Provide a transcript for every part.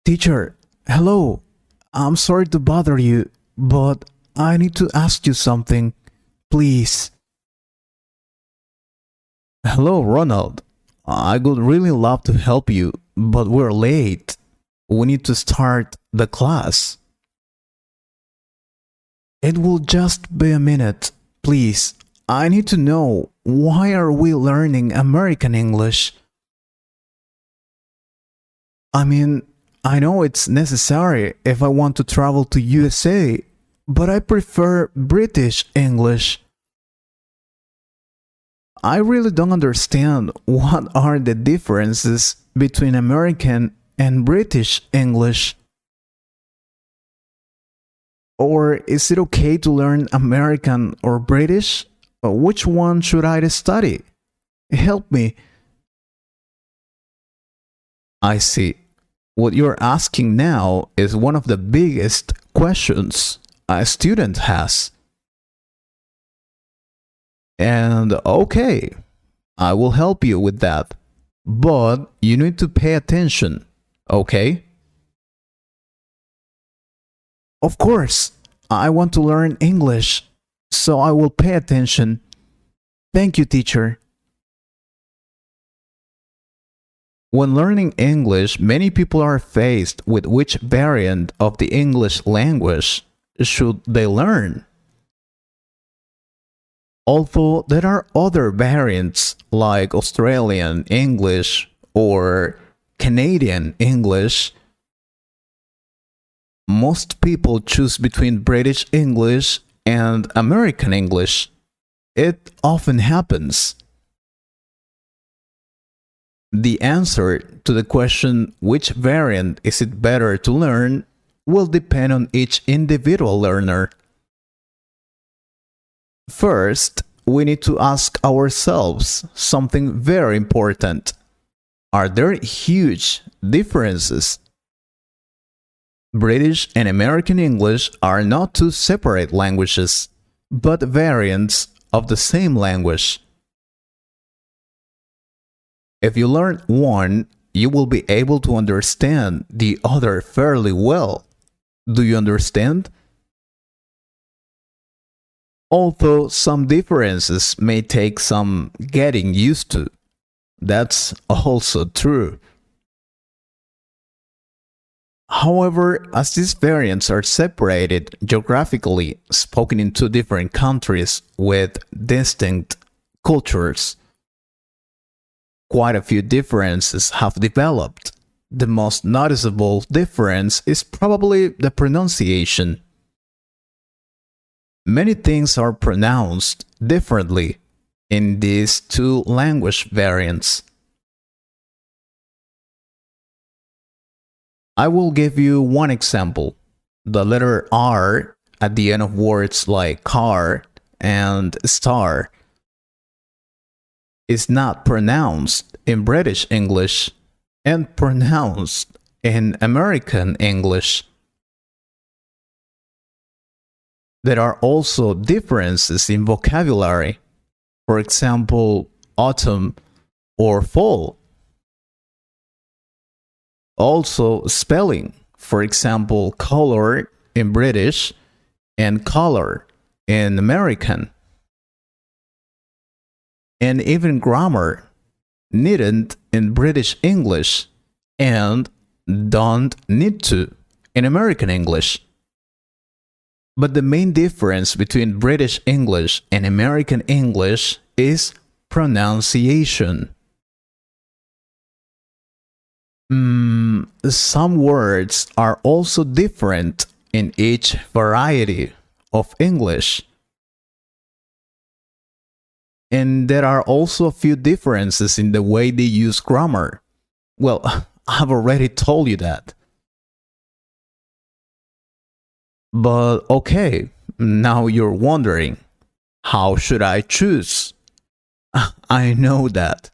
Teacher, hello. I'm sorry to bother you, but I need to ask you something, please. Hello, Ronald. I would really love to help you, but we're late. We need to start the class. It will just be a minute, please. I need to know, why are we learning American English? I mean, I know it's necessary if I want to travel to USA, but I prefer British English. I really don't understand what are the differences between American and British English. Or is it okay to learn American or British? Which one should I study? Help me. I see. What you're asking now is one of the biggest questions a student has. And okay, I will help you with that. But you need to pay attention, okay? Of course, I want to learn English, so I will pay attention. Thank you, teacher. When learning English, many people are faced with which variant of the English language should they learn. Although there are other variants like Australian English or Canadian English, most people choose between British English and American English. It often happens. The answer to the question which variant is it better to learn will depend on each individual learner. First, we need to ask ourselves something very important. Are there huge differences? British and American English are not two separate languages, but variants of the same language. If you learn one, you will be able to understand the other fairly well. Do you understand? Although some differences may take some getting used to, that's also true. However, as these variants are separated geographically, spoken in two different countries with distinct cultures, quite a few differences have developed. The most noticeable difference is probably the pronunciation. Many things are pronounced differently in these two language variants. I will give you one example. The letter R at the end of words like car and star is not pronounced in British English and pronounced in American English. There are also differences in vocabulary. For example, autumn or fall. Also, spelling. For example, color in British and color in American. And even grammar. Needn't in British English and don't need to in American English. But the main difference between British English and American English is pronunciation. Some words are also different in each variety of English. And there are also a few differences in the way they use grammar. Well, I've already told you that. But okay, now you're wondering, how should I choose? I know that.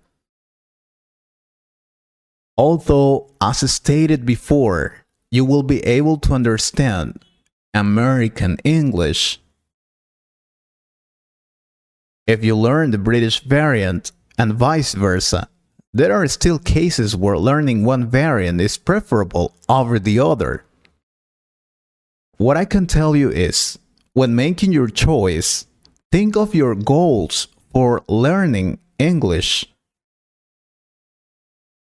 Although, as stated before, you will be able to understand American English. If you learn the British variant and vice versa, There are still cases where learning one variant is preferable over the other. What I can tell you is, when making your choice, think of your goals for learning English.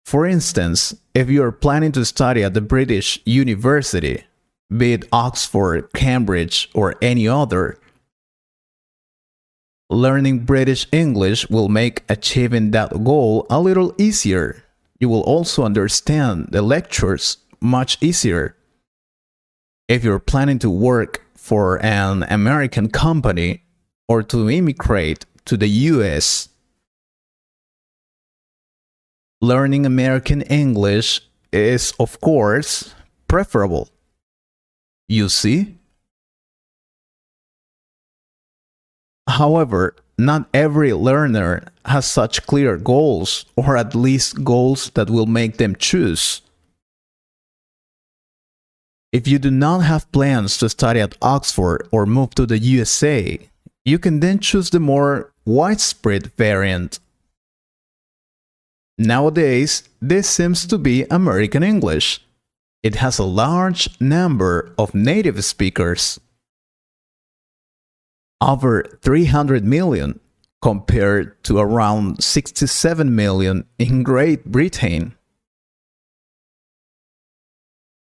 For instance, if you are planning to study at the British University, be it Oxford, Cambridge, or any other, learning British English will make achieving that goal a little easier. You will also understand the lectures much easier. If you're planning to work for an American company or to immigrate to the US, learning American English is, of course, preferable. You see? However, not every learner has such clear goals, or at least goals that will make them choose. If you do not have plans to study at Oxford or move to the USA, you can then choose the more widespread variant. Nowadays, this seems to be American English. It has a large number of native speakers, over 300 million, compared to around 67 million in Great Britain.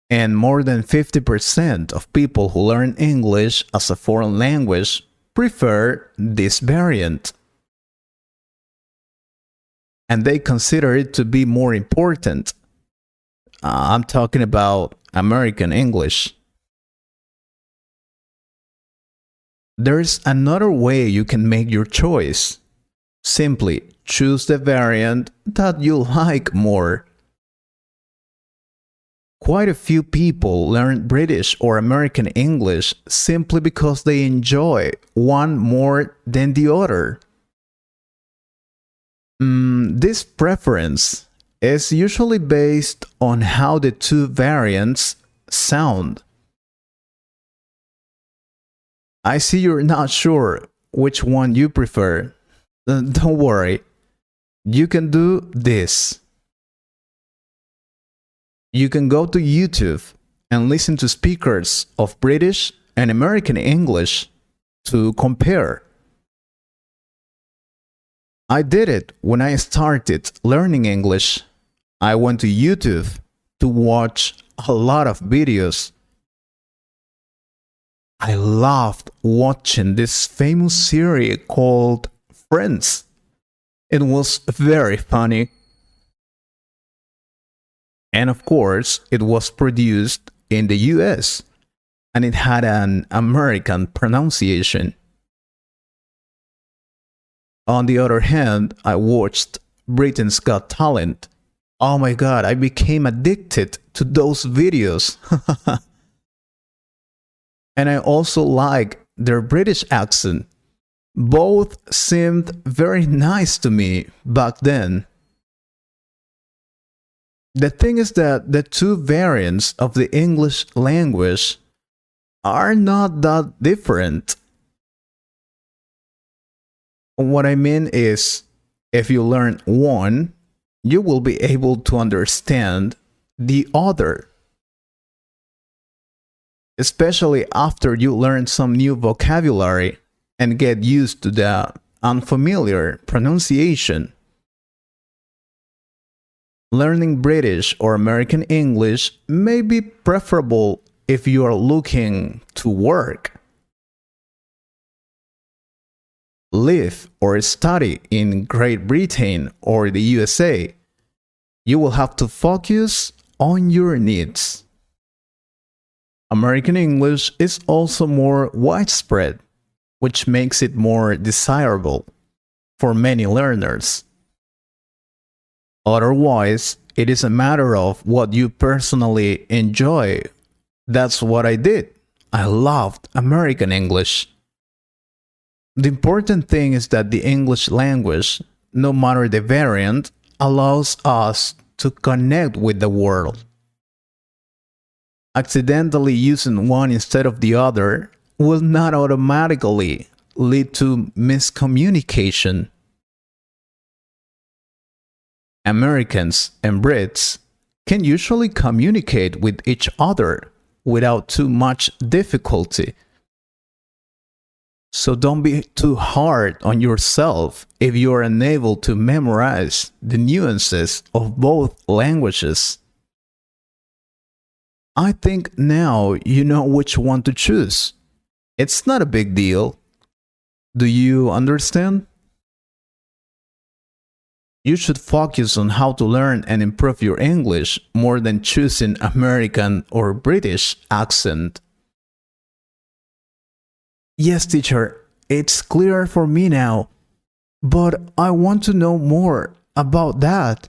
And more than 50% of people who learn English as a foreign language prefer this variant. And they consider it to be more important. I'm talking about American English. There's another way you can make your choice. Simply choose the variant that you like more. Quite a few people learn British or American English simply because they enjoy one more than the other. This preference is usually based on how the two variants sound. I see you're not sure which one you prefer. Don't worry, you can do this. You can go to YouTube and listen to speakers of British and American English to compare. I did it when I started learning English. I went to YouTube to watch a lot of videos. I loved watching this famous series called Friends. It was very funny. And of course, it was produced in the US, and it had an American pronunciation. On the other hand, I watched Britain's Got Talent. Oh my god, I became addicted to those videos. And I also like their British accent. Both seemed very nice to me back then. The thing is that the two variants of the English language are not that different. What I mean is, if you learn one, you will be able to understand the other. Especially after you learn some new vocabulary and get used to the unfamiliar pronunciation. Learning British or American English may be preferable if you are looking to work, live or study in Great Britain or the USA. You will have to focus on your needs. American English is also more widespread, which makes it more desirable for many learners. Otherwise, it is a matter of what you personally enjoy. That's what I did. I loved American English. The important thing is that the English language, no matter the variant, allows us to connect with the world. Accidentally using one instead of the other will not automatically lead to miscommunication. Americans and Brits can usually communicate with each other without too much difficulty. So don't be too hard on yourself if you are unable to memorize the nuances of both languages. I think now you know which one to choose. It's not a big deal. Do you understand? You should focus on how to learn and improve your English more than choosing American or British accent. Yes, teacher, it's clear for me now, but I want to know more about that.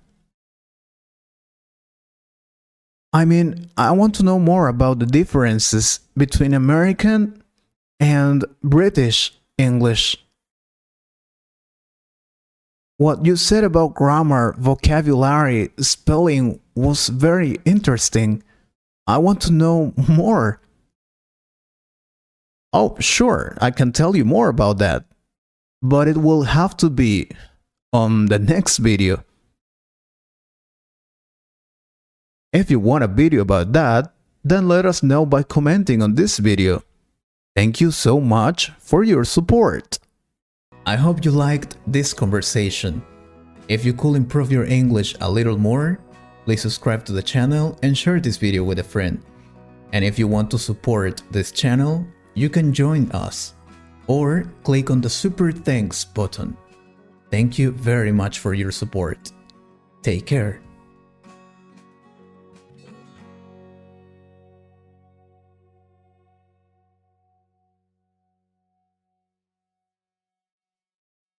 I want to know more about the differences between American and British English. What you said about grammar, vocabulary, spelling was very interesting. I want to know more. Oh, sure, I can tell you more about that. But it will have to be on the next video. If you want a video about that, then let us know by commenting on this video. Thank you so much for your support. I hope you liked this conversation. If you could improve your English a little more, please subscribe to the channel and share this video with a friend. And if you want to support this channel, you can join us or click on the Super Thanks button. Thank you very much for your support. Take care.